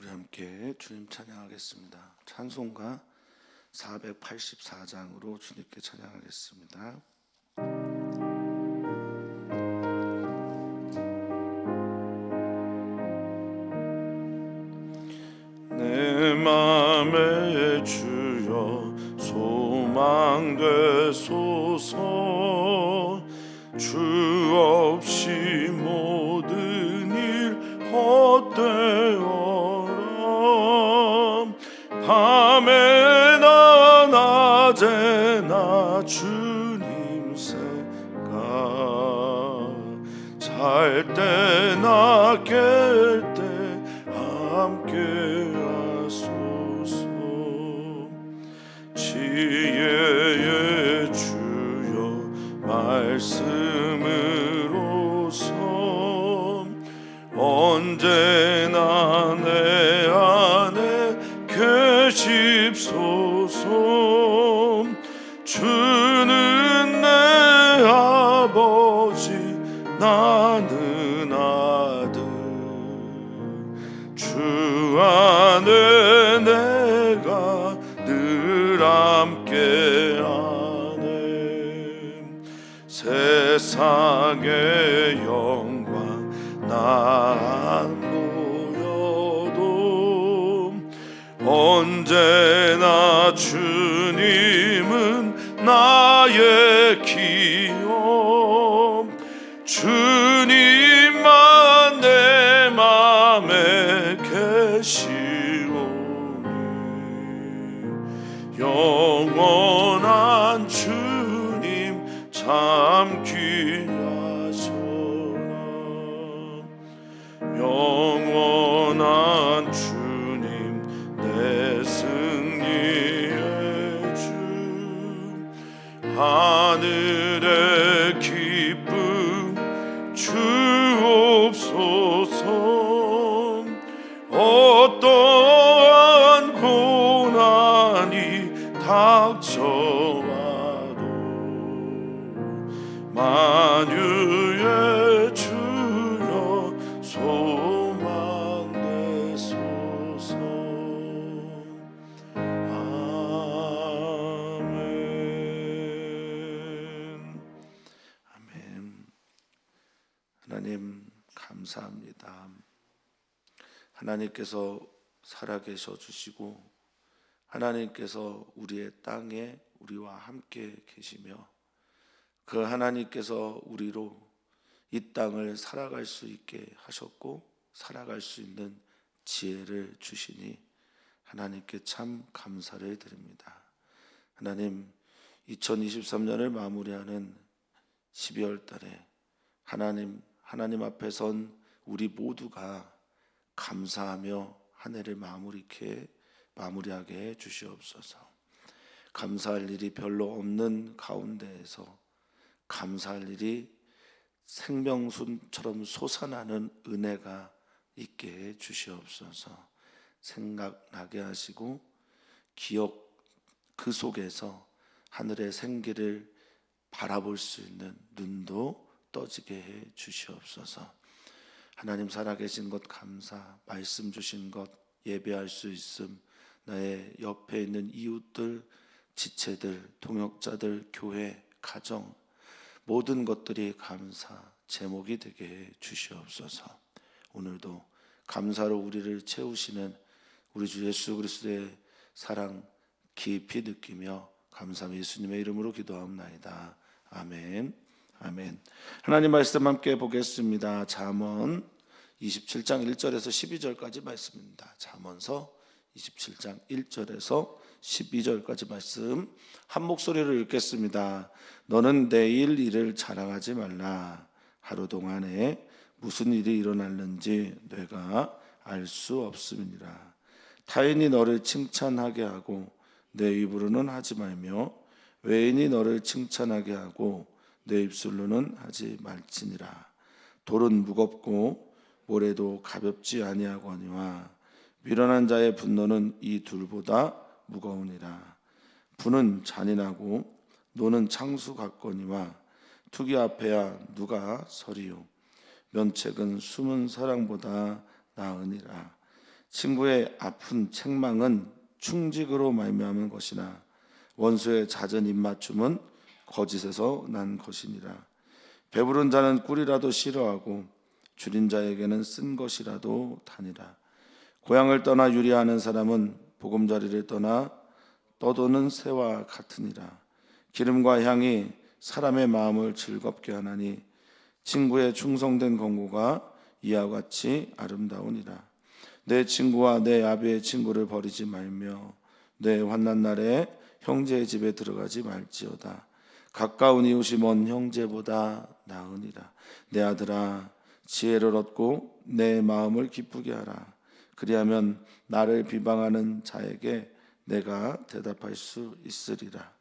우리 함께 주님 찬양하겠습니다. 찬송가 484장으로 주님께 찬양하겠습니다. 내 맘에 주여 소망 되소서. 주 없이 모든 일 헛되어라. 밤에나 낮에나 주님 생각, 잘 때나 깰 때 함께 하소서. 지혜의 주여 말씀으로서 언제나 내 안에 계십소서. 주는 내 아버지 나는 아들, 주 안에 내가 늘 함께하네. 세상의 영광 나 안 보여도 언제나 주님은 나의 기업. 주님만 내 맘에 계시오니 영원한 주님 참 귀하셔라. 영원한 주님 내 승리의 주, 하늘의 기쁨 주옵소서. 어떠한 고난이 닥쳐와도 만유의 주여 소망 되소서. 아멘. 아멘. 하나님 감사합니다. 하나님께서 살아계셔 주시고 하나님께서 우리의 땅에 우리와 함께 계시며 그 하나님께서 우리로 이 땅을 살아갈 수 있게 하셨고 살아갈 수 있는 지혜를 주시니 하나님께 참 감사를 드립니다. 하나님, 2023년을 마무리하는 12월 달에 하나님 앞에 선 우리 모두가 감사하며 한 해를 마무리하게 해 주시옵소서. 감사할 일이 별로 없는 가운데에서 감사할 일이 생명수처럼 솟아나는 은혜가 있게 해 주시옵소서. 생각나게 하시고 기억 그 속에서 하늘의 생기를 바라볼 수 있는 눈도 떠지게 해 주시옵소서. 하나님 살아계신 것 감사, 말씀 주신 것 예배할 수 있음, 나의 옆에 있는 이웃들, 지체들, 동역자들, 교회, 가정 모든 것들이 감사 제목이 되게 해 주시옵소서. 오늘도 감사로 우리를 채우시는 우리 주 예수 그리스도의 사랑 깊이 느끼며 감사함 예수님의 이름으로 기도하옵나이다. 아멘. 아멘. 하나님 말씀 함께 보겠습니다. 잠언 27장 1절에서 12절까지 말씀입니다. 잠언서 27장 1절에서 12절까지 말씀 한 목소리로 읽겠습니다. 너는 내일 일을 자랑하지 말라. 하루 동안에 무슨 일이 일어났는지 내가 알 수 없음이니라. 타인이 너를 칭찬하게 하고 내 입으로는 하지 말며 외인이 너를 칭찬하게 하고 내 입술로는 하지 말지니라. 돌은 무겁고 모래도 가볍지 아니하거니와 미련한 자의 분노는 이 둘보다 무거우니라. 분은 잔인하고 노는 창수 같거니와 투기 앞에야 누가 서리요. 면책은 숨은 사랑보다 나으니라. 친구의 아픈 책망은 충직으로 말미암은 것이나 원수의 잦은 입맞춤은 거짓에서 난 것이니라. 배부른 자는 꿀이라도 싫어하고 줄인 자에게는 쓴 것이라도 다니라. 고향을 떠나 유리하는 사람은 보금자리를 떠나 떠도는 새와 같으니라. 기름과 향이 사람의 마음을 즐겁게 하나니 친구의 충성된 권고가 이와 같이 아름다우니라. 내 친구와 내 아비의 친구를 버리지 말며 내 환난 날에 형제의 집에 들어가지 말지어다. 가까운 이웃이 먼 형제보다 나으니라. 내 아들아, 지혜를 얻고 내 마음을 기쁘게 하라. 그리하면 나를 비방하는 자에게 내가 대답할 수 있으리라.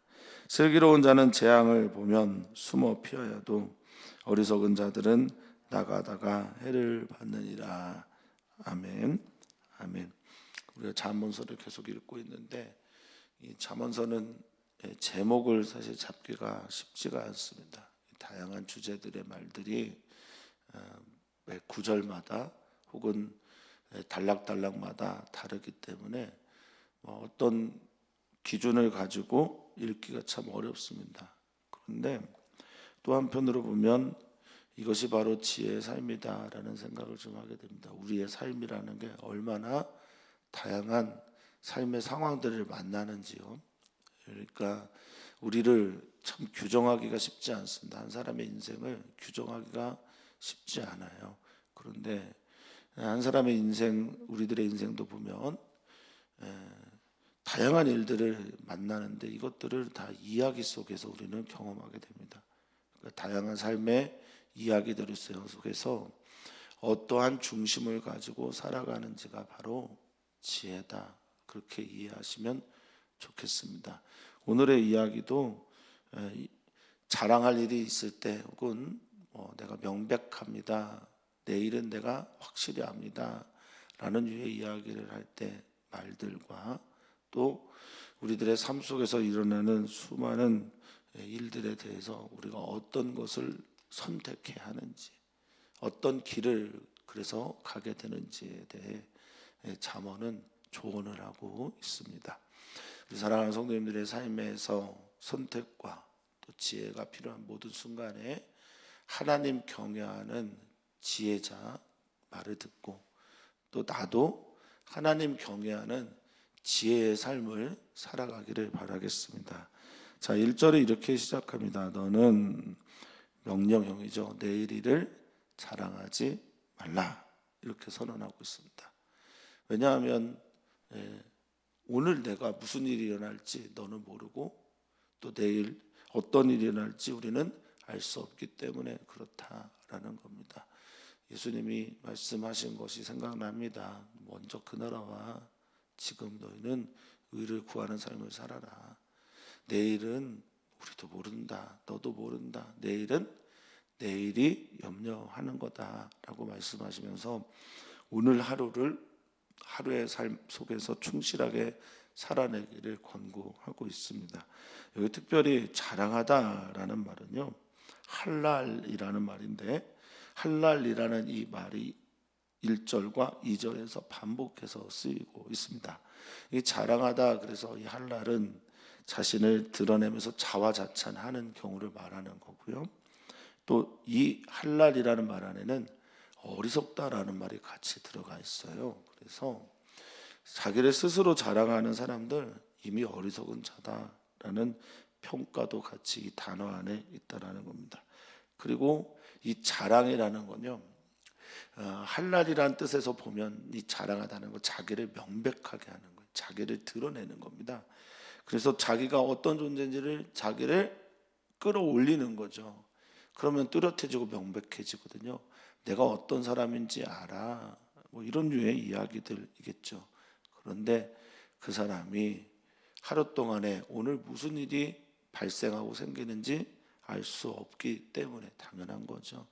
슬기로운 자는 재앙을 보면 숨어 피하여도 어리석은 자들은 나가다가 해를 받느니라. 아멘. 아멘. 우리가 잠언서를 계속 읽고 있는데 이 잠언서는 제목을 사실 잡기가 쉽지가 않습니다. 다양한 주제들의 말들이 매 구절마다 혹은 단락단락마다 다르기 때문에 어떤 기준을 가지고 읽기가 참 어렵습니다. 그런데 또 한편으로 보면 이것이 바로 지혜의 삶이다라는 생각을 좀 하게 됩니다. 우리의 삶이라는 게 얼마나 다양한 삶의 상황들을 만나는지요. 그러니까 우리를 참 규정하기가 쉽지 않습니다. 한 사람의 인생을 규정하기가 쉽지 않아요. 그런데 한 사람의 인생, 우리들의 인생도 보면 다양한 일들을 만나는데 이것들을 다 이야기 속에서 우리는 경험하게 됩니다. 그러니까 다양한 삶의 이야기들 속에서 어떠한 중심을 가지고 살아가는지가 바로 지혜다. 그렇게 이해하시면 좋겠습니다. 오늘의 이야기도 자랑할 일이 있을 때 혹은 내가 명백합니다. 내일은 내가 확실히 압니다. 라는 유의 이야기를 할 때 말들과 또 우리들의 삶 속에서 일어나는 수많은 일들에 대해서 우리가 어떤 것을 선택해야 하는지 어떤 길을 그래서 가게 되는지에 대해 잠언은 조언을 하고 있습니다. 우리 사랑하는 성도님들의 삶에서 선택과 또 지혜가 필요한 모든 순간에 하나님 경외하는 지혜자 말을 듣고 또 나도 하나님 경외하는 지혜의 삶을 살아가기를 바라겠습니다. 자, 1절에 이렇게 시작합니다. 너는 명령형이죠. 내일 일을 자랑하지 말라. 이렇게 선언하고 있습니다. 왜냐하면 오늘 내가 무슨 일이 일어날지 너는 모르고 또 내일 어떤 일이 일어날지 우리는 알 수 없기 때문에 그렇다라는 겁니다. 예수님이 말씀하신 것이 생각납니다. 먼저 그 나라와 지금 너희는 의를 구하는 삶을 살아라. 내일은 우리도 모른다. 너도 모른다. 내일은 내일이 염려하는 거다라고 말씀하시면서 오늘 하루의 삶 속에서 충실하게 살아내기를 권고하고 있습니다. 여기 특별히 자랑하다라는 말은요, 할랄이라는 말인데 할랄이라는 이 말이 1절과 2절에서 반복해서 쓰이고 있습니다. 이 자랑하다, 그래서 이 할랄은 자신을 드러내면서 자화자찬하는 경우를 말하는 거고요. 또 이 할랄이라는 말 안에는 어리석다라는 말이 같이 들어가 있어요. 그래서 자기를 스스로 자랑하는 사람들 이미 어리석은 자다라는 평가도 같이 이 단어 안에 있다라는 겁니다. 그리고 이 자랑이라는 건요, 할랄이라는 뜻에서 보면 이 자랑하다는 건 자기를 명백하게 하는 거예요. 자기를 드러내는 겁니다. 그래서 자기가 어떤 존재인지를 자기를 끌어올리는 거죠. 그러면 뚜렷해지고 명백해지거든요. 내가 어떤 사람인지 알아. 뭐 이런 류의 이야기들이겠죠. 그런데 그 사람이 하루 동안에 오늘 무슨 일이 발생하고 생기는지 알 수 없기 때문에 당연한 거죠.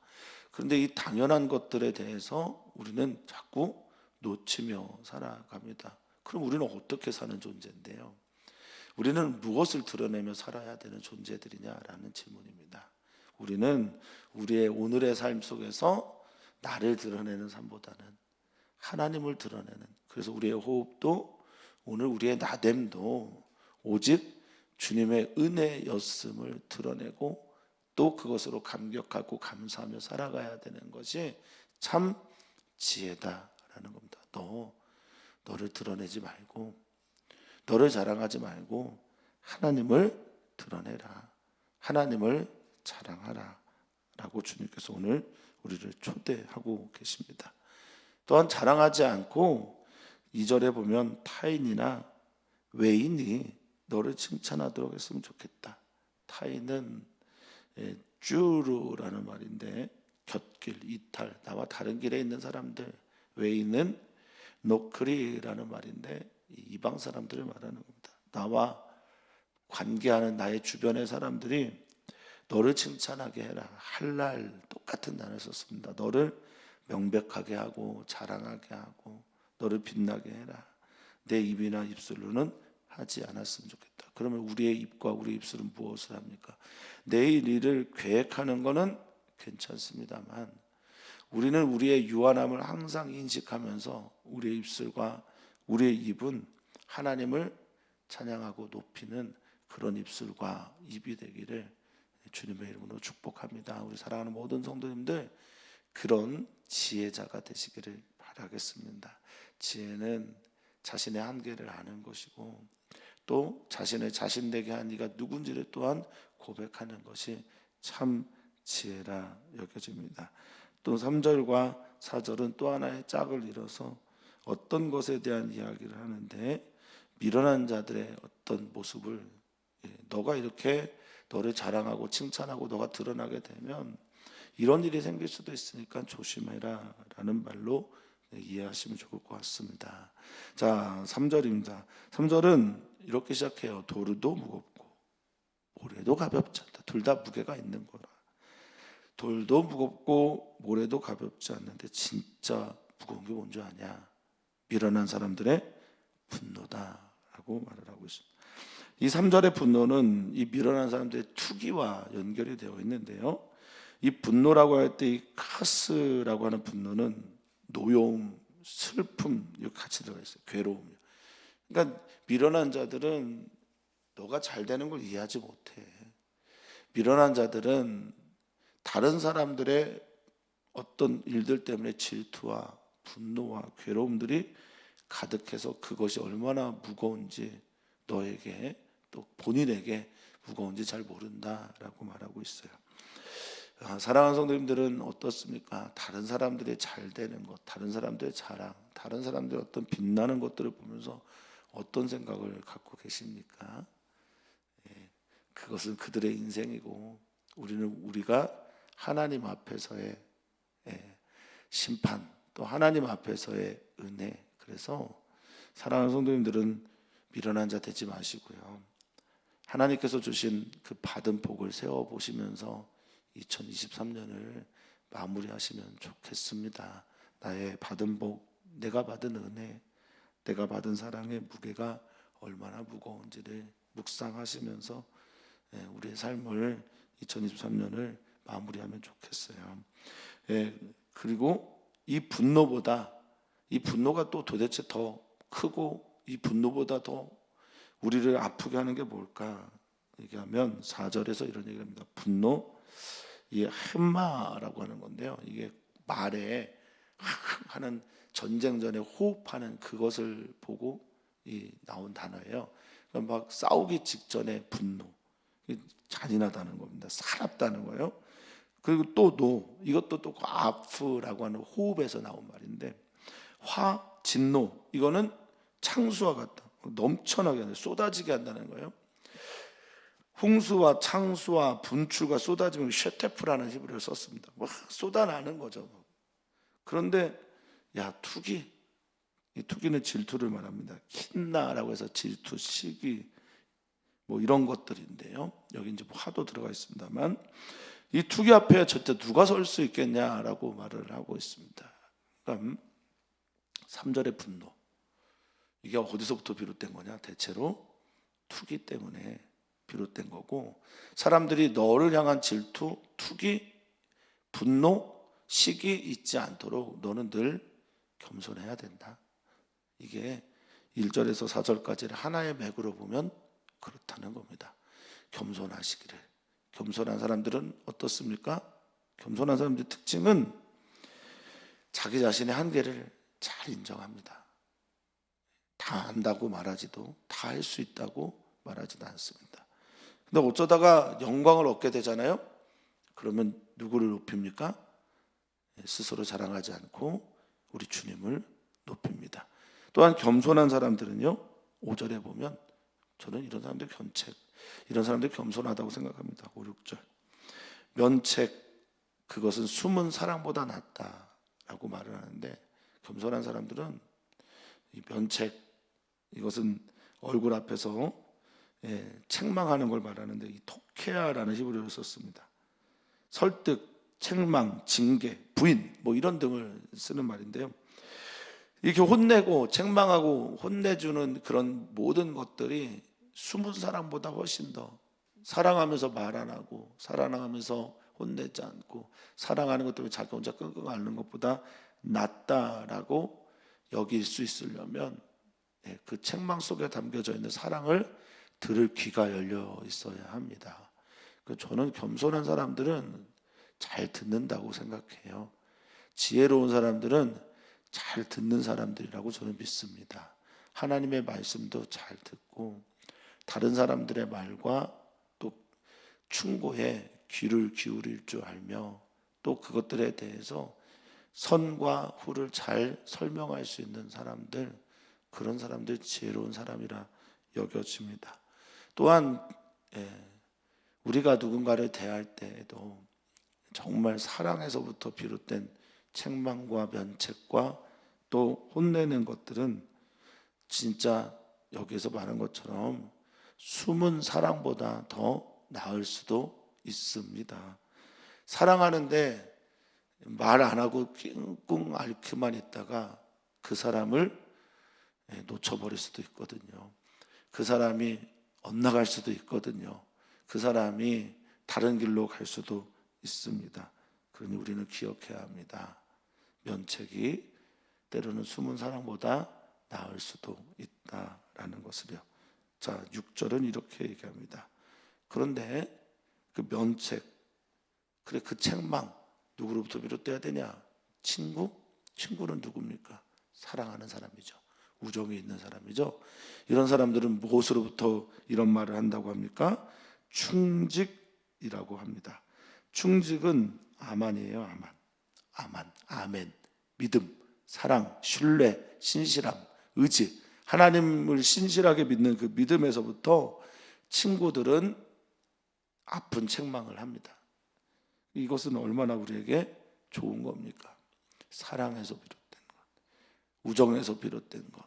그런데 이 당연한 것들에 대해서 우리는 자꾸 놓치며 살아갑니다. 그럼 우리는 어떻게 사는 존재인데요? 우리는 무엇을 드러내며 살아야 되는 존재들이냐라는 질문입니다. 우리는 우리의 오늘의 삶 속에서 나를 드러내는 삶보다는 하나님을 드러내는, 그래서 우리의 호흡도 오늘 우리의 나됨도 오직 주님의 은혜였음을 드러내고 또 그것으로 감격하고 감사하며 살아가야 되는 것이 참 지혜다라는 겁니다. 너를 드러내지 말고, 너를 자랑하지 말고 하나님을 드러내라, 하나님을 자랑하라 라고 주님께서 오늘 우리를 초대하고 계십니다. 또한 자랑하지 않고 2절에 보면 타인이나 외인이 너를 칭찬하도록 했으면 좋겠다. 타인은 쭈르라는 말인데 곁길, 이탈, 나와 다른 길에 있는 사람들. 외인은 노크리라는 말인데 이방 사람들을 말하는 겁니다. 나와 관계하는 나의 주변의 사람들이 너를 칭찬하게 해라. 할랄, 똑같은 단어를 썼습니다. 너를 명백하게 하고 자랑하게 하고 너를 빛나게 해라. 내 입이나 입술로는 하지 않았으면 좋겠다. 그러면 우리의 입과 우리 입술은 무엇을 합니까? 내일 일을 계획하는 것은 괜찮습니다만 우리는 우리의 유한함을 항상 인식하면서 우리의 입술과 우리의 입은 하나님을 찬양하고 높이는 그런 입술과 입이 되기를 주님의 이름으로 축복합니다. 우리 사랑하는 모든 성도님들, 그런 지혜자가 되시기를 바라겠습니다. 지혜는 자신의 한계를 아는 것이고 또 자신을 자신되게 한 이가 누군지를 또한 고백하는 것이 참 지혜라 여겨집니다. 또 3절과 4절은 또 하나의 짝을 이뤄서 어떤 것에 대한 이야기를 하는데, 미련한 자들의 어떤 모습을, 너가 이렇게 너를 자랑하고 칭찬하고 너가 드러나게 되면 이런 일이 생길 수도 있으니까 조심해라 라는 말로 이해하시면 좋을 것 같습니다. 자, 3절입니다. 3절은 이렇게 시작해요. 돌도 무겁고 모래도 가볍지 않다. 둘 다 무게가 있는 거라. 돌도 무겁고 모래도 가볍지 않는데 진짜 무거운 게 뭔지 아냐? 미련한 사람들의 분노다라고 말을 하고 있습니다. 이 3절의 분노는 이 미련한 사람들의 투기와 연결이 되어 있는데요. 이 분노라고 할 때 이 카스라고 하는 분노는 노여움, 슬픔 이렇게 같이 들어가 있어요. 괴로움. 그러니까 미련한 자들은 너가 잘 되는 걸 이해하지 못해. 미련한 자들은 다른 사람들의 어떤 일들 때문에 질투와 분노와 괴로움들이 가득해서 그것이 얼마나 무거운지 너에게 또 본인에게 무거운지 잘 모른다라고 말하고 있어요. 사랑하는 성도님들은 어떻습니까? 다른 사람들이 잘 되는 것, 다른 사람들의 자랑, 다른 사람들의 어떤 빛나는 것들을 보면서 어떤 생각을 갖고 계십니까? 그것은 그들의 인생이고 우리가 하나님 앞에서의 심판, 또 하나님 앞에서의 은혜. 그래서 사랑하는 성도님들은 미련한 자 되지 마시고요. 하나님께서 주신 그 받은 복을 세워보시면서 2023년을 마무리하시면 좋겠습니다. 나의 받은 복, 내가 받은 은혜, 내가 받은 사랑의 무게가 얼마나 무거운지를 묵상하시면서 우리의 삶을 2023년을 마무리하면 좋겠어요. 그리고 이 분노가 또 도대체 더 크고 이 분노보다 더 우리를 아프게 하는 게 뭘까 얘기하면 4절에서 이런 얘기를 합니다. 분노, 이게 햄마라고 하는 건데요. 이게 말에 하는 전쟁 전에 호흡하는 그것을 보고 나온 단어예요. 그러니까 막 싸우기 직전에 분노, 잔인하다는 겁니다. 사납다는 거예요. 그리고 또 이것도 또 아프라고 하는 호흡에서 나온 말인데, 진노, 이거는 창수와 같다. 넘쳐나게 쏟아지게 한다는 거예요. 홍수와 창수와 분출과 쏟아지면 쉐테프라는 히브리어를 썼습니다. 막 쏟아나는 거죠. 그런데 이 투기는 질투를 말합니다. 킨나라고 해서 질투, 시기 뭐 이런 것들인데요. 여기 이제 화도 들어가 있습니다만 이 투기 앞에 절대 누가 설 수 있겠냐라고 말을 하고 있습니다. 그러니까 3절의 분노, 이게 어디서부터 비롯된 거냐? 대체로 투기 때문에 비롯된 거고, 사람들이 너를 향한 질투, 투기, 분노, 시기 있지 않도록 너는 늘 겸손해야 된다. 이게 1절에서 4절까지를 하나의 맥으로 보면 그렇다는 겁니다. 겸손하시기를. 겸손한 사람들은 어떻습니까? 겸손한 사람들의 특징은 자기 자신의 한계를 잘 인정합니다. 다 안다고 말하지도, 다 할 수 있다고 말하지도 않습니다. 근데 어쩌다가 영광을 얻게 되잖아요. 그러면 누구를 높입니까? 스스로 자랑하지 않고 우리 주님을 높입니다. 또한 겸손한 사람들은요, 5절에 보면 저는 이런 사람들 이런 사람들 겸손하다고 생각합니다. 5, 6절. 면책, 그것은 숨은 사랑보다 낫다라고 말을 하는데, 겸손한 사람들은 이 면책, 이것은 얼굴 앞에서 책망하는 걸 말하는데, 이 토케아라는 히브리어를 썼습니다. 설득, 책망, 징계, 부인 뭐 이런 등을 쓰는 말인데요. 이렇게 혼내고 책망하고 혼내주는 그런 모든 것들이 숨은 사랑보다 훨씬 더, 사랑하면서 말 안 하고 사랑하면서 혼내지 않고 사랑하는 것 때문에 자기 혼자 끙끙 앓는 것보다 낫다라고 여길 수 있으려면 그 책망 속에 담겨져 있는 사랑을 들을 귀가 열려 있어야 합니다. 저는 겸손한 사람들은 잘 듣는다고 생각해요. 지혜로운 사람들은 잘 듣는 사람들이라고 저는 믿습니다. 하나님의 말씀도 잘 듣고 다른 사람들의 말과 또 충고에 귀를 기울일 줄 알며 또 그것들에 대해서 선과 후를 잘 설명할 수 있는 사람들, 그런 사람들 지혜로운 사람이라 여겨집니다. 또한 우리가 누군가를 대할 때에도 정말 사랑에서부터 비롯된 책망과 면책과 또 혼내는 것들은 진짜 여기서 말한 것처럼 숨은 사랑보다 더 나을 수도 있습니다. 사랑하는데 말 안 하고 끙끙 앓기만 있다가 그 사람을 놓쳐버릴 수도 있거든요. 그 사람이 엇나갈 수도 있거든요. 그 사람이 다른 길로 갈 수도 있습니다. 그러니 우리는 기억해야 합니다. 면책이 때로는 숨은 사랑보다 나을 수도 있다라는 것을요. 자, 6절은 이렇게 얘기합니다. 그런데 그 면책, 그래 그 책망 누구로부터 비롯돼야 되냐? 친구는 누굽니까? 사랑하는 사람이죠. 우정이 있는 사람이죠. 이런 사람들은 무엇으로부터 이런 말을 한다고 합니까? 충직이라고 합니다. 충직은 아만이에요. 아멘, 믿음, 사랑, 신뢰, 신실함, 의지, 하나님을 신실하게 믿는 그 믿음에서부터 친구들은 아픈 책망을 합니다. 이것은 얼마나 우리에게 좋은 겁니까? 사랑에서 비롯된 것, 우정에서 비롯된 것,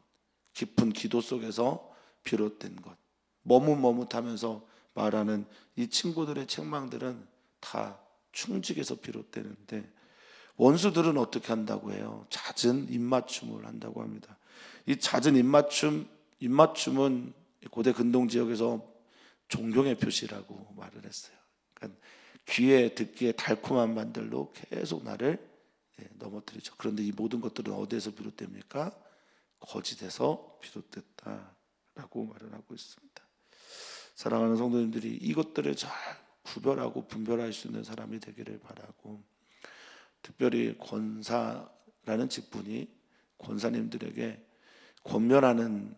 깊은 기도 속에서 비롯된 것, 머뭇머뭇하면서 말하는 이 친구들의 책망들은 다 충직에서 비롯되는데, 원수들은 어떻게 한다고 해요? 잦은 입맞춤을 한다고 합니다. 이 잦은 입맞춤은 고대 근동 지역에서 존경의 표시라고 말을 했어요. 그러니까 귀에 듣기에 달콤한 말들로 계속 나를 넘어뜨리죠. 그런데 이 모든 것들은 어디에서 비롯됩니까? 거짓에서 비롯됐다라고 말을 하고 있습니다. 사랑하는 성도님들이 이것들을 잘 구별하고 분별할 수 있는 사람이 되기를 바라고, 특별히 권사라는 직분이 권사님들에게 권면하는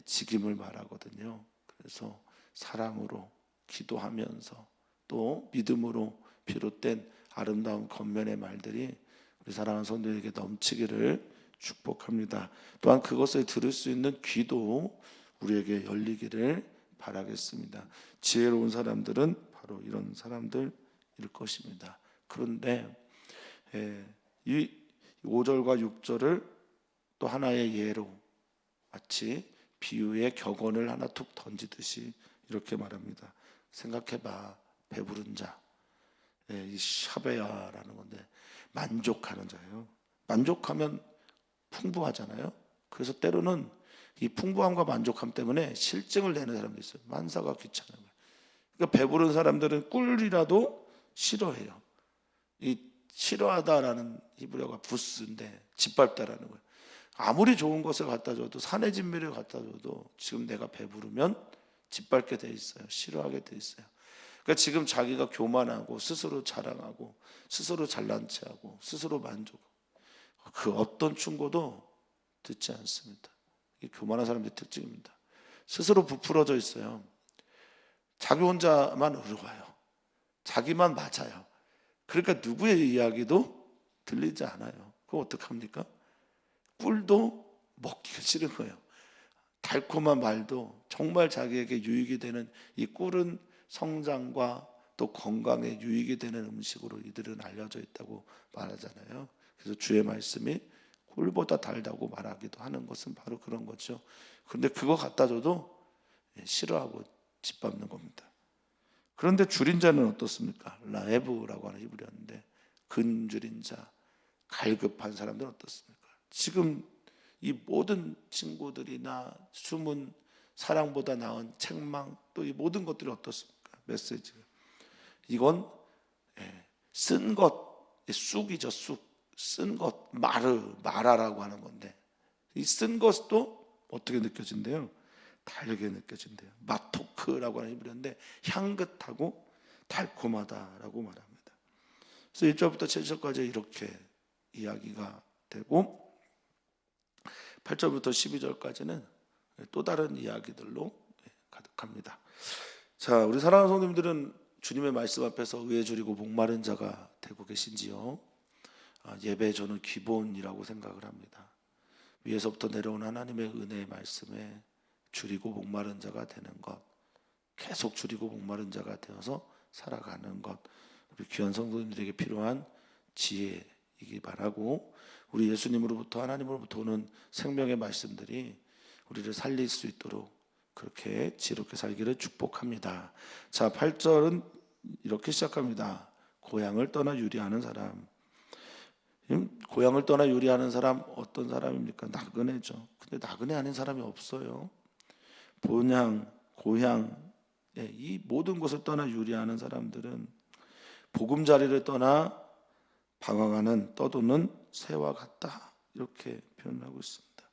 직임을 말하거든요. 그래서 사랑으로 기도하면서 또 믿음으로 비롯된 아름다운 권면의 말들이 우리 사랑하는 성도에게 넘치기를 축복합니다. 또한 그것을 들을 수 있는 귀도 우리에게 열리기를 바라겠습니다. 지혜로운 사람들은 바로 이런 사람들일 것입니다. 그런데 이 5절과 6절을 또 하나의 예로 마치 비유의 격언을 하나 툭 던지듯이 이렇게 말합니다. 생각해봐. 배부른 자, 이 샤베야라는 건데 만족하는 자예요. 만족하면 풍부하잖아요. 그래서 때로는 이 풍부함과 만족함 때문에 실증을 내는 사람도 있어요. 만사가 귀찮은 거예요. 그러니까 배부른 사람들은 꿀이라도 싫어해요. 이 싫어하다라는 히브리어가 부스인데 짓밟다라는 거예요. 아무리 좋은 것을 갖다 줘도 산의 진미를 갖다 줘도 지금 내가 배부르면 짓밟게 돼 있어요. 싫어하게 돼 있어요. 그러니까 지금 자기가 교만하고 스스로 자랑하고 스스로 잘난 체하고 스스로 만족하고 그 어떤 충고도 듣지 않습니다. 이게 교만한 사람들의 특징입니다. 스스로 부풀어져 있어요. 자기 혼자만 의로워요. 자기만 맞아요. 그러니까 누구의 이야기도 들리지 않아요. 그럼 어떡합니까? 꿀도 먹기가 싫은 거예요. 달콤한 말도 정말 자기에게 유익이 되는 이 꿀은 성장과 또 건강에 유익이 되는 음식으로 이들은 알려져 있다고 말하잖아요. 그래서 주의 말씀이 꿀보다 달다고 말하기도 하는 것은 바로 그런 거죠. 그런데 그거 갖다 줘도 싫어하고 짓밟는 겁니다. 그런데 줄인 자는 어떻습니까? 라에브라고 하는 히브리어인데 근줄인 자, 갈급한 사람들은 어떻습니까? 지금 이 모든 친구들이나 숨은 사랑보다 나은 책망 또 이 모든 것들이 어떻습니까? 메시지. 이건 쓴 것, 쑥이죠, 쑥. 쓴 것, 마라라고 하는 건데 이 쓴 것도 어떻게 느껴진대요? 달게 느껴진대요. 마토크라고 하는 히브리어인데 향긋하고 달콤하다라고 말합니다. 그래서 1절부터 7절까지 이렇게 이야기가 되고 8절부터 12절까지는 또 다른 이야기들로 가득합니다. 자, 우리 사랑하는 성도님들은 주님의 말씀 앞에서 의에 줄이고 목마른 자가 되고 계신지요? 예배 저는 기본이라고 생각을 합니다. 위에서부터 내려온 하나님의 은혜의 말씀에 줄이고 목마른 자가 되는 것, 계속 줄이고 목마른 자가 되어서 살아가는 것, 우리 귀한 성도님들에게 필요한 지혜이기 바라고 우리 예수님으로부터 하나님으로부터 오는 생명의 말씀들이 우리를 살릴 수 있도록 그렇게 지혜롭게 살기를 축복합니다. 자, 8절은 이렇게 시작합니다. 고향을 떠나 유리하는 사람. 고향을 떠나 유리하는 사람 어떤 사람입니까? 나그네죠. 근데 나그네 아닌 사람이 없어요. 본향, 고향, 이 모든 것을 떠나 유리하는 사람들은 보금자리를 떠나 방황하는 떠도는 새와 같다 이렇게 표현하고 있습니다.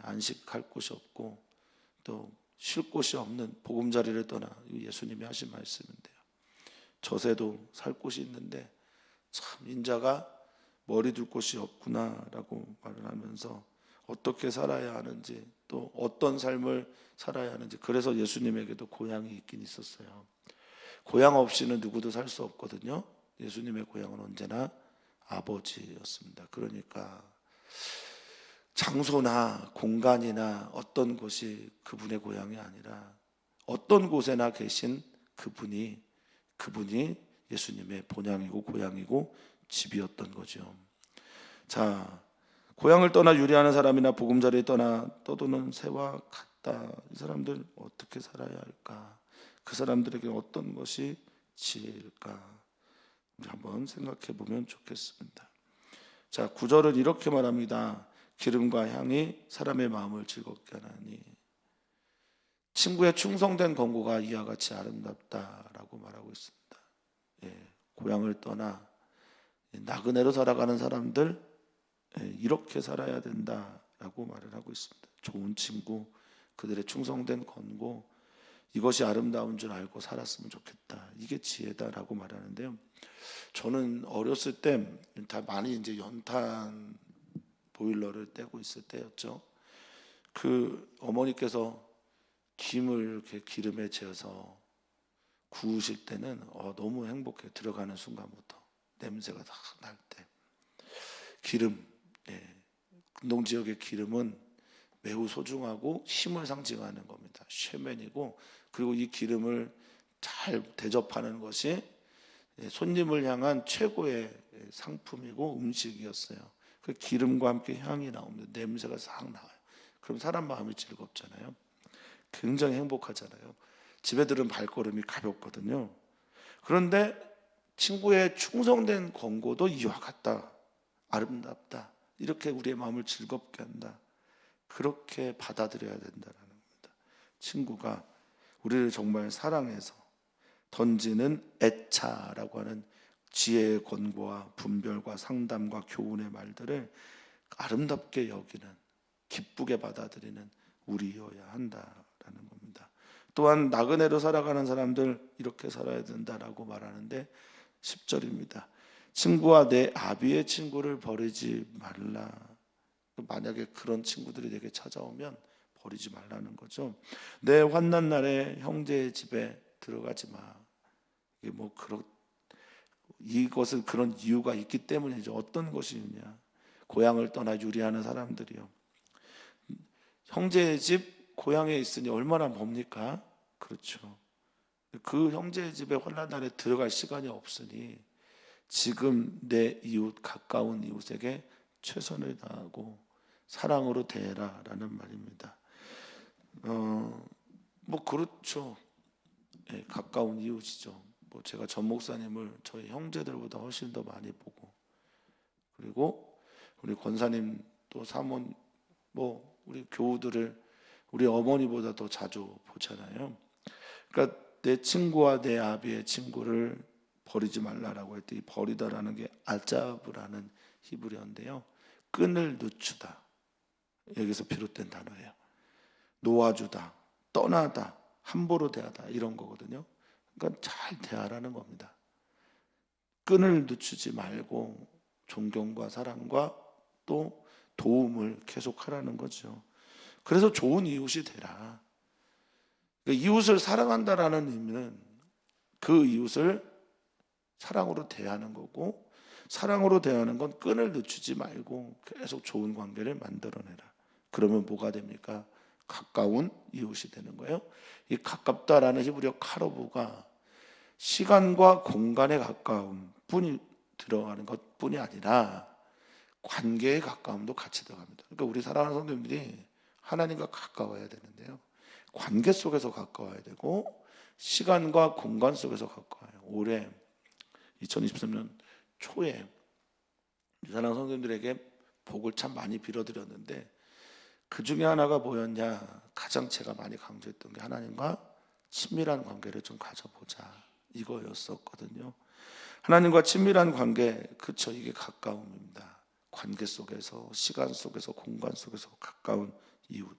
안식할 곳이 없고 또 쉴 곳이 없는 보금자리를 떠나 예수님이 하신 말씀인데요. 저새도 살 곳이 있는데 참 인자가 머리 둘 곳이 없구나라고 말을 하면서 어떻게 살아야 하는지 또 어떤 삶을 살아야 하는지 그래서 예수님에게도 고향이 있긴 있었어요. 고향 없이는 누구도 살 수 없거든요. 예수님의 고향은 언제나 아버지였습니다. 그러니까 장소나 공간이나 어떤 곳이 그분의 고향이 아니라 어떤 곳에나 계신 그분이 예수님의 본향이고 고향이고 집이었던 거죠. 자, 고향을 떠나 유리하는 사람이나 보금자리에 떠나 떠도는 새와 같다. 이 사람들 어떻게 살아야 할까? 그 사람들에게 어떤 것이 지혜일까? 한번 생각해 보면 좋겠습니다. 자, 9절은 이렇게 말합니다. 기름과 향이 사람의 마음을 즐겁게 하나니 친구의 충성된 권고가 이와 같이 아름답다라고 말하고 있습니다. 고향을 떠나 나그네로 살아가는 사람들 이렇게 살아야 된다라고 말을 하고 있습니다. 좋은 친구, 그들의 충성된 권고 이것이 아름다운 줄 알고 살았으면 좋겠다. 이게 지혜다라고 말하는데요. 저는 어렸을 때 다 많이 이제 연탄 보일러를 떼고 있을 때였죠. 그 어머니께서 김을 이렇게 기름에 재어서 구우실 때는 너무 행복해. 들어가는 순간부터 냄새가 다 날 때. 기름, 근동 지역의 기름은 매우 소중하고 힘을 상징하는 겁니다. 쉐맨이고 그리고 이 기름을 잘 대접하는 것이 손님을 향한 최고의 상품이고 음식이었어요. 그 기름과 함께 향이 나옵니다. 냄새가 싹 나와요. 그럼 사람 마음이 즐겁잖아요. 굉장히 행복하잖아요. 집에 들은 발걸음이 가볍거든요. 그런데 친구의 충성된 권고도 이와 같다. 아름답다. 이렇게 우리의 마음을 즐겁게 한다. 그렇게 받아들여야 된다는 겁니다. 친구가 우리를 정말 사랑해서 던지는 애차라고 하는 지혜의 권고와 분별과 상담과 교훈의 말들을 아름답게 여기는 기쁘게 받아들이는 우리여야 한다라는 겁니다. 또한 나그네로 살아가는 사람들 이렇게 살아야 된다라고 말하는데 10절입니다. 친구와 내 아비의 친구를 버리지 말라. 만약에 그런 친구들이 내게 찾아오면 버리지 말라는 거죠. 내 환난 날에 형제의 집에 들어가지 마. 이게 뭐 이것은 그런 이유가 있기 때문이죠. 어떤 것이냐? 고향을 떠나 유리하는 사람들이요. 형제의 집 고향에 있으니 얼마나 멉니까? 그렇죠. 그 형제의 집에 환난 날에 들어갈 시간이 없으니 지금 내 이웃, 가까운 이웃에게 최선을 다하고 사랑으로 대해라라는 말입니다. 뭐 그렇죠. 예, 가까운 이웃이죠. 뭐 제가 전 목사님을 저희 형제들보다 훨씬 더 많이 보고, 그리고 우리 권사님 또 사모님, 뭐 우리 교우들을 우리 어머니보다 더 자주 보잖아요. 그러니까 내 친구와 내 아비의 친구를 버리지 말라라고 할 때 이 버리다라는 게 아자브라는 히브리어인데요. 끈을 늦추다. 여기서 비롯된 단어예요. 놓아주다, 떠나다, 함부로 대하다 이런 거거든요. 그러니까 잘 대하라는 겁니다. 끈을 늦추지 말고 존경과 사랑과 또 도움을 계속하라는 거죠. 그래서 좋은 이웃이 되라. 그러니까 이웃을 사랑한다라는 의미는 그 이웃을 사랑으로 대하는 거고, 사랑으로 대하는 건 끈을 늦추지 말고 계속 좋은 관계를 만들어내라. 그러면 뭐가 됩니까? 가까운 이웃이 되는 거예요. 이 가깝다라는 히브리어 카로브가 시간과 공간에 가까움 뿐이 들어가는 것뿐이 아니라 관계의 가까움도 같이 들어갑니다. 그러니까 우리 사랑하는 성도님들이 하나님과 가까워야 되는데요, 관계 속에서 가까워야 되고 시간과 공간 속에서 가까워요. 올해 2023년 초에 사랑하는 성도님들에게 복을 참 많이 빌어드렸는데 그 중에 하나가 뭐였냐? 가장 제가 많이 강조했던 게 하나님과 친밀한 관계를 좀 가져보자, 이거였었거든요. 하나님과 친밀한 관계, 그쵸, 이게 가까움입니다. 관계 속에서, 시간 속에서, 공간 속에서 가까운 이웃.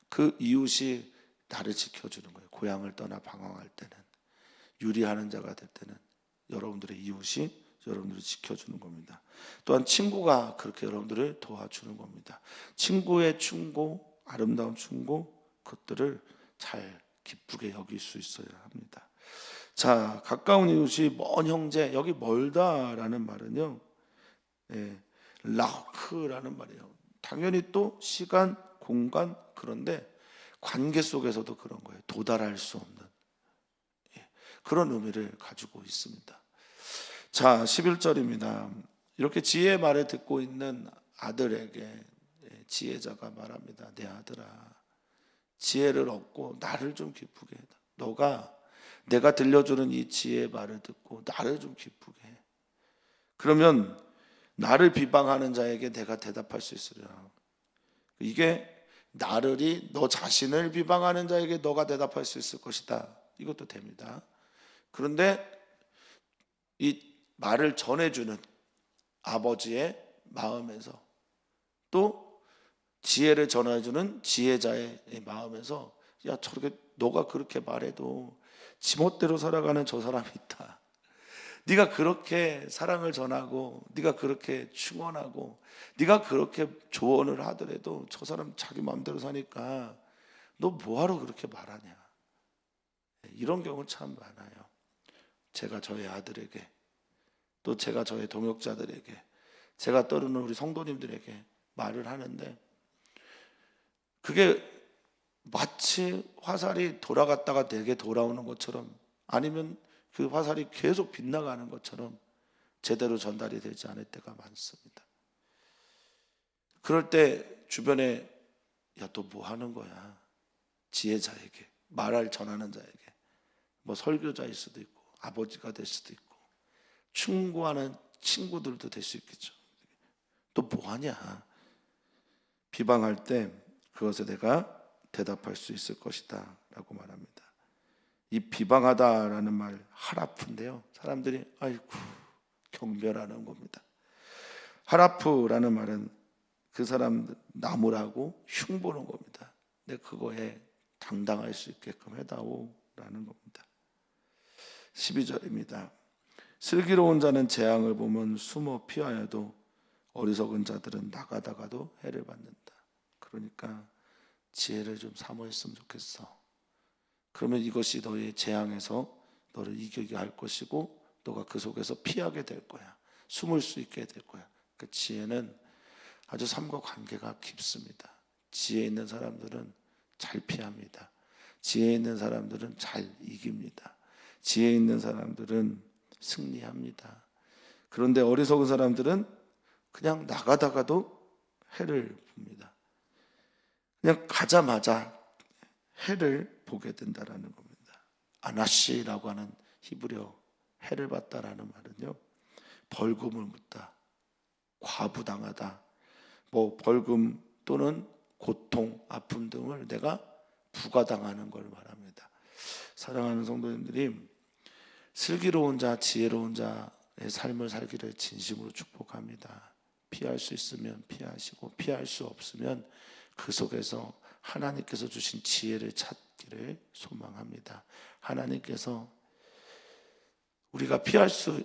그 이웃이 나를 지켜주는 거예요. 고향을 떠나 방황할 때는, 유리하는 자가 될 때는 여러분들의 이웃이 여러분들을 지켜주는 겁니다. 또한 친구가 그렇게 여러분들을 도와주는 겁니다. 친구의 충고, 아름다운 충고, 그것들을 잘 기쁘게 여길 수 있어야 합니다. 자, 가까운 이웃이 먼 형제, 여기 멀다라는 말은요, 라크라는 말이에요. 당연히 또 시간, 공간, 그런데 관계 속에서도 그런 거예요. 도달할 수 없는 그런 의미를 가지고 있습니다. 자, 11절입니다. 이렇게 지혜의 말을 듣고 있는 아들에게 지혜자가 말합니다. 내 아들아, 지혜를 얻고 나를 좀 기쁘게 해. 너가 내가 들려주는 이 지혜의 말을 듣고 나를 좀 기쁘게 해. 그러면 나를 비방하는 자에게 내가 대답할 수 있으리라. 이게 나를이 너 자신을 비방하는 자에게 너가 대답할 수 있을 것이다, 이것도 됩니다. 그런데 이 말을 전해주는 아버지의 마음에서, 또 지혜를 전해주는 지혜자의 마음에서, 야, 저렇게 너가 그렇게 말해도 지멋대로 살아가는 저 사람이 있다. 네가 그렇게 사랑을 전하고 네가 그렇게 충원하고 네가 그렇게 조언을 하더라도 저 사람 자기 마음대로 사니까 너 뭐하러 그렇게 말하냐. 이런 경우 참 많아요. 제가 저의 아들에게, 또 제가 저의 동역자들에게, 제가 떠르는 우리 성도님들에게 말을 하는데 그게 마치 화살이 돌아갔다가 내게 돌아오는 것처럼, 아니면 그 화살이 계속 빗나가는 것처럼 제대로 전달이 되지 않을 때가 많습니다. 그럴 때 주변에 야, 너 뭐 하는 거야? 지혜자에게, 말을 전하는 자에게, 뭐 설교자일 수도 있고 아버지가 될 수도 있고 충고하는 친구들도 될 수 있겠죠. 또 뭐 하냐? 비방할 때 그것에 내가 대답할 수 있을 것이다 라고 말합니다. 이 비방하다라는 말 하라프인데요, 사람들이 아이고 경멸하는 겁니다. 하라프라는 말은 그 사람 나무라고 흉보는 겁니다. 내 그거에 당당할 수 있게끔 해다오라는 겁니다. 12절입니다. 슬기로운 자는 재앙을 보면 숨어 피하여도 어리석은 자들은 나가다가도 해를 받는다. 그러니까 지혜를 좀 사모했으면 좋겠어. 그러면 이것이 너의 재앙에서 너를 이기게 할 것이고 너가 그 속에서 피하게 될 거야. 숨을 수 있게 될 거야. 그 지혜는 아주 삶과 관계가 깊습니다. 지혜 있는 사람들은 잘 피합니다. 지혜 있는 사람들은 잘 이깁니다. 지혜 있는 사람들은 승리합니다. 그런데 어리석은 사람들은 그냥 나가다가도 해를 봅니다. 그냥 가자마자 해를 보게 된다라는 겁니다. 아나시라고 하는 히브리어 해를 봤다라는 말은요, 벌금을 묻다, 과부당하다, 벌금 또는 고통, 아픔 등을 내가 부과당하는 걸 말합니다. 사랑하는 성도님들이 슬기로운 자, 지혜로운 자의 삶을 살기를 진심으로 축복합니다. 피할 수 있으면 피하시고 피할 수 없으면 그 속에서 하나님께서 주신 지혜를 찾기를 소망합니다. 하나님께서 우리가 피할 수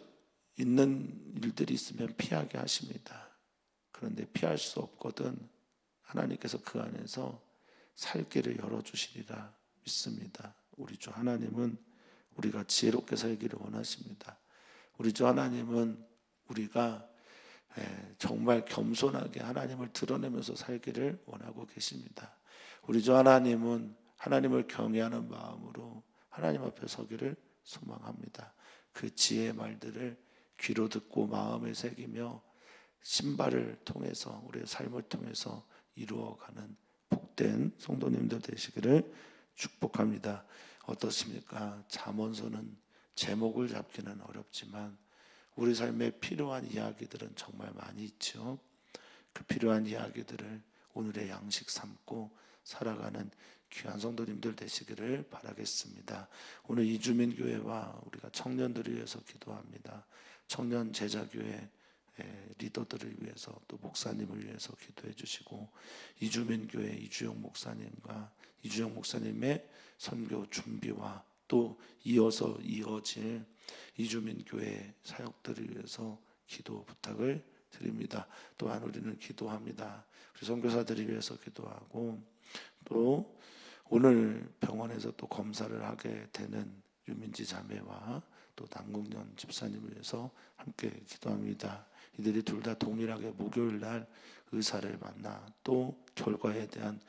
있는 일들이 있으면 피하게 하십니다. 그런데 피할 수 없거든 하나님께서 그 안에서 살 길을 열어주시리라 믿습니다. 우리 주 하나님은 우리가 지혜롭게 살기를 원하십니다. 우리 주 하나님은 우리가 정말 겸손하게 하나님을 드러내면서 살기를 원하고 계십니다. 우리 주 하나님은 하나님을 경외하는 마음으로 하나님 앞에 서기를 소망합니다. 그 지혜의 말들을 귀로 듣고 마음에 새기며 신발을 통해서 우리의 삶을 통해서 이루어가는 복된 성도님들 되시기를 축복합니다. 어떻습니까? 잠언서는 제목을 잡기는 어렵지만 우리 삶에 필요한 이야기들은 정말 많이 있죠. 그 필요한 이야기들을 오늘의 양식 삼고 살아가는 귀한 성도님들 되시기를 바라겠습니다. 오늘 이주민 교회와 우리가 청년들을 위해서 기도합니다. 청년 제자교회 리더들을 위해서 또 목사님을 위해서 기도해 주시고 이주민 교회 이주영 목사님과 이주영 목사님의 선교 준비와 또 이어서 이어질 이주민 교회 사역들을 위해서 기도 부탁을 드립니다. 또한 우리는 기도합니다. 우리 선교사들을 위해서 기도하고 또 오늘 병원에서 또 검사를 하게 되는 유민지 자매와 또 남궁년 집사님을 위해서 함께 기도합니다. 이들이 둘 다 동일하게 목요일 날 의사를 만나 또 결과에 대한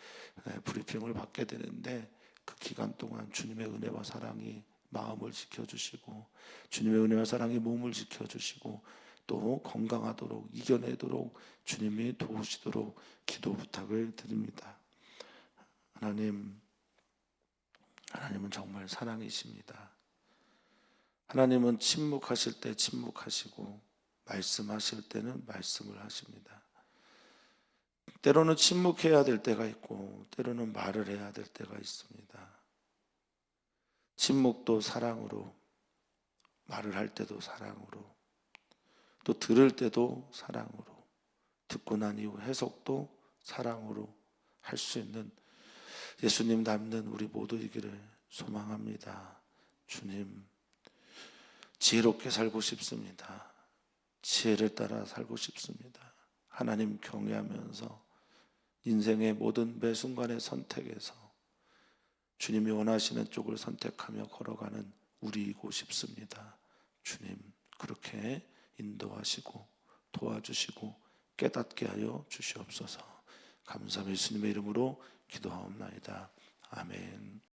브리핑을 받게 되는데 그 기간 동안 주님의 은혜와 사랑이 마음을 지켜주시고 주님의 은혜와 사랑이 몸을 지켜주시고 또 건강하도록 이겨내도록 주님이 도우시도록 기도 부탁을 드립니다. 하나님은 정말 사랑이십니다. 하나님은 침묵하실 때 침묵하시고 말씀하실 때는 말씀을 하십니다. 때로는 침묵해야 될 때가 있고 때로는 말을 해야 될 때가 있습니다. 침묵도 사랑으로, 말을 할 때도 사랑으로, 또 들을 때도 사랑으로, 듣고 난 이후 해석도 사랑으로 할 수 있는 예수님 닮는 우리 모두이기를 소망합니다. 주님, 지혜롭게 살고 싶습니다. 지혜를 따라 살고 싶습니다. 하나님 경외하면서 인생의 모든 매 순간의 선택에서 주님이 원하시는 쪽을 선택하며 걸어가는 우리이고 싶습니다. 주님, 그렇게 인도하시고 도와주시고 깨닫게 하여 주시옵소서. 감사합니다. 예수님의 이름으로 기도하옵나이다. 아멘.